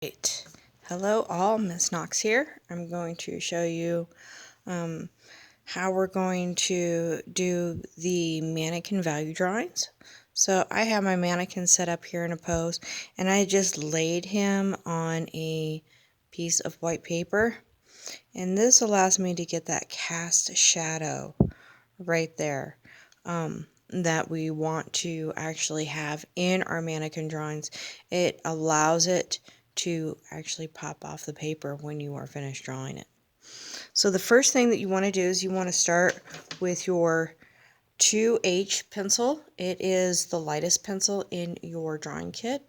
Right. Hello all, Miss Knox here. I'm going to show you how we're going to do the mannequin value drawings. So I have my mannequin set up here in a pose, and I just laid him on a piece of white paper, and this allows me to get that cast shadow right there that we want to actually have in our mannequin drawings. It allows it to actually pop off the paper when you are finished drawing it. So the first thing that you want to do is you want to start with your 2H pencil. It is the lightest pencil in your drawing kit.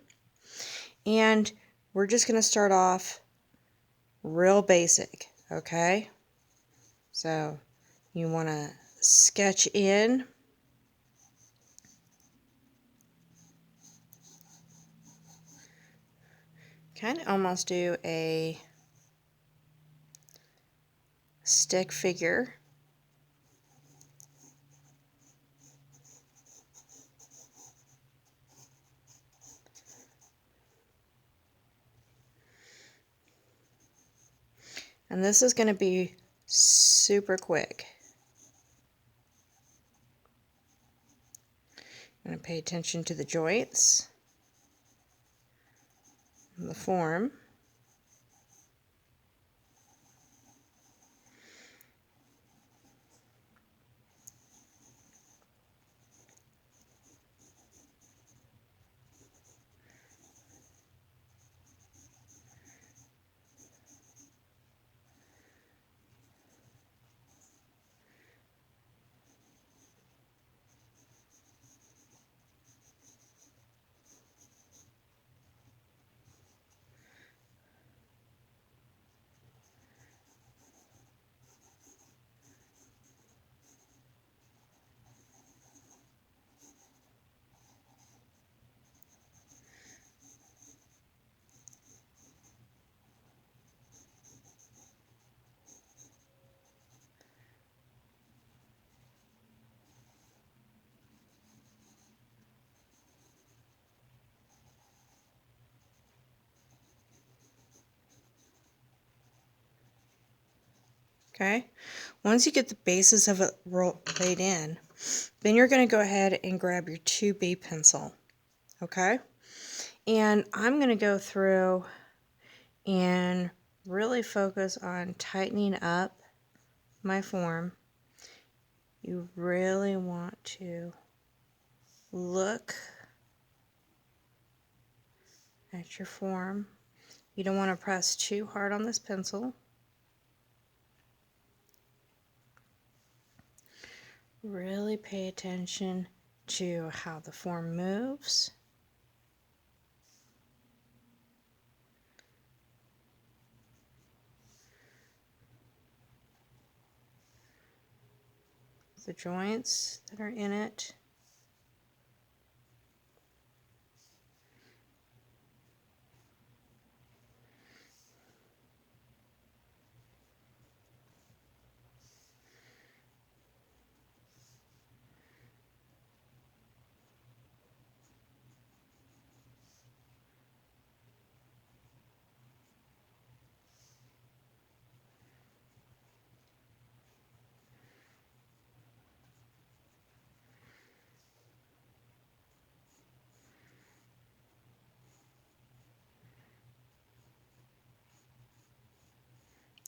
And we're just going to start off real basic, okay? So you want to sketch in kind of almost do a stick figure. And this is going to be super quick. I'm going to pay attention to the joints, and the form. Okay, once you get the basis of it laid in, then you're going to go ahead and grab your 2B pencil. Okay, and I'm going to go through and really focus on tightening up my form. You really want to look at your form. You don't want to press too hard on this pencil. Really pay attention to how the form moves. The joints that are in it.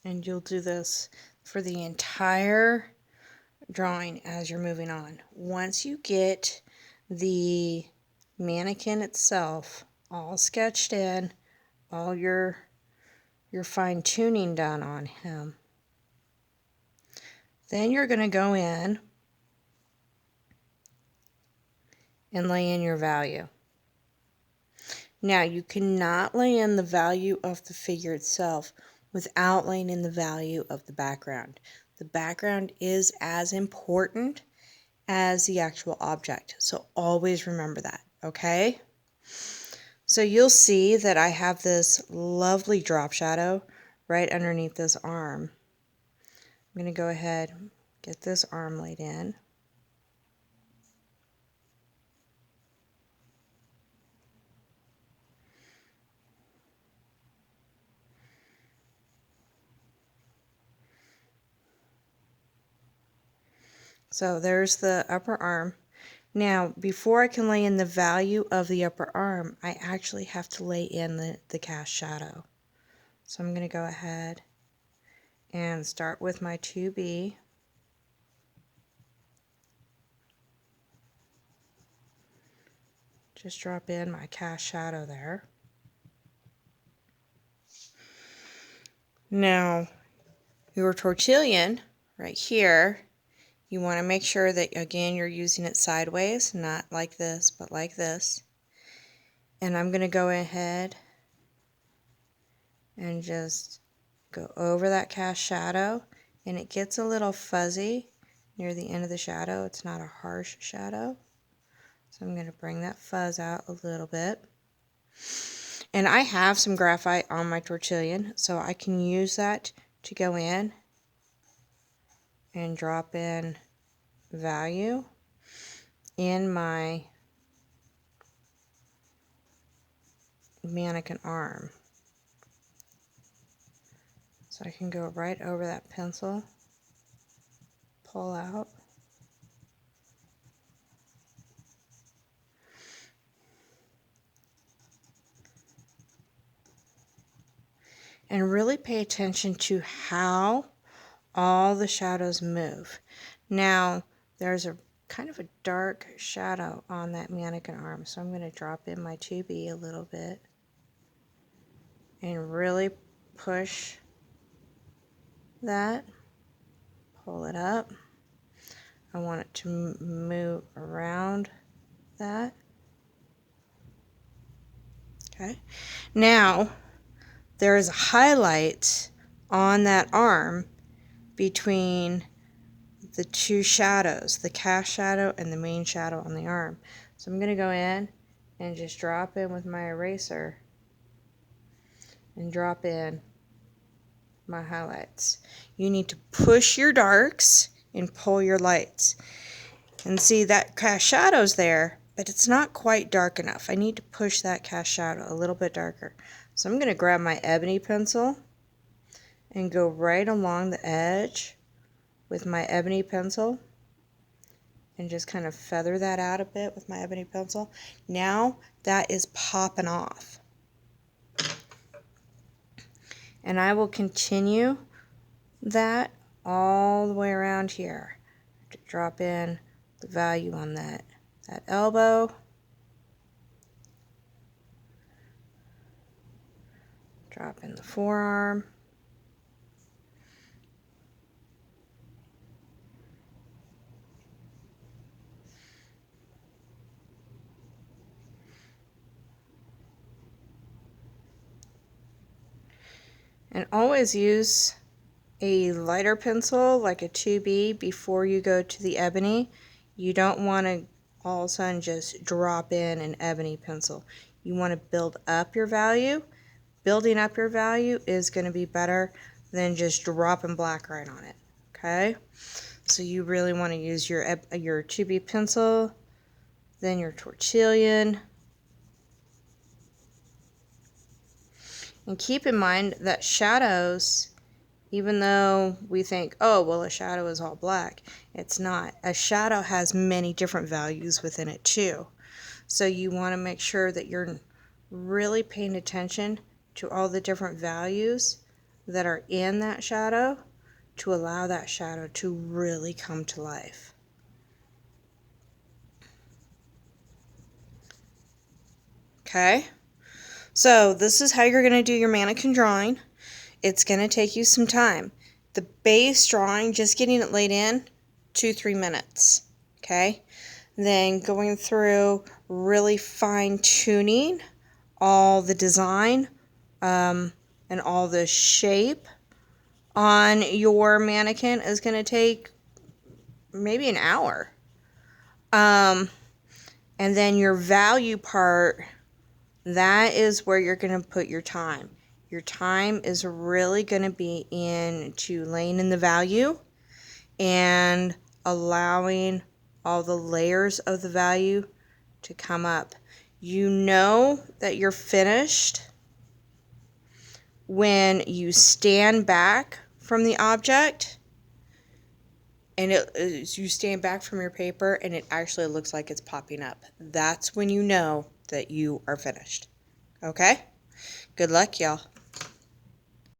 And you'll do this for the entire drawing as you're moving on. Once you get the mannequin itself all sketched in, all your fine tuning done on him, then you're going to go in and lay in your value. Now you cannot lay in the value of the figure itself without laying in the value of the background. The background is as important as the actual object, so always remember that, okay? So you'll see that I have this lovely drop shadow right underneath this arm. I'm going to go ahead and get this arm laid in. So there's the upper arm. Now, before I can lay in the value of the upper arm, I actually have to lay in the cast shadow. So I'm going to go ahead and start with my 2B. Just drop in my cast shadow there. Now, your tortillon right here, you want to make sure that, again, you're using it sideways, not like this, but like this. And I'm going to go ahead and just go over that cast shadow, and it gets a little fuzzy near the end of the shadow. It's not a harsh shadow. So I'm going to bring that fuzz out a little bit. And I have some graphite on my tortillon, so I can use that to go in and drop in value in my mannequin arm. So I can go right over that pencil, pull out, and really pay attention to how all the shadows move. Now, there's a kind of a dark shadow on that mannequin arm, so I'm going to drop in my 2B a little bit and really push that, pull it up. I want it to move around that. Okay. Now, there is a highlight on that arm between the two shadows, the cast shadow and the main shadow on the arm. So I'm going to go in and just drop in with my eraser and drop in my highlights. You need to push your darks and pull your lights. And see, that cast shadow's there, but it's not quite dark enough. I need to push that cast shadow a little bit darker. So I'm going to grab my ebony pencil and go right along the edge with my ebony pencil and just kind of feather that out a bit with my ebony pencil. Now that is popping off. And I will continue that all the way around here to drop in the value on that elbow. Drop in the forearm. And always use a lighter pencil like a 2B before you go to the ebony. You don't want to all of a sudden just drop in an ebony pencil. You want to build up your value. Building up your value is going to be better than just dropping black right on it. Okay? So you really want to use your 2B pencil, then your tortillon. And keep in mind that shadows, even though we think, oh, well, a shadow is all black, it's not. A shadow has many different values within it too. So you want to make sure that you're really paying attention to all the different values that are in that shadow to allow that shadow to really come to life. Okay? So this is how you're going to do your mannequin drawing. It's going to take you some time. The base drawing, just getting it laid in, 2-3 minutes. Okay? Then going through really fine-tuning all the design and all the shape on your mannequin is going to take maybe an hour. And then your value part, that is where you're going to put your time. Your time is really going to be into laying in the value and allowing all the layers of the value to come up. You know that you're finished when you stand back from the object and you stand back from your paper and it actually looks like it's popping up. That's when you know that you are finished. Okay? Good luck, y'all.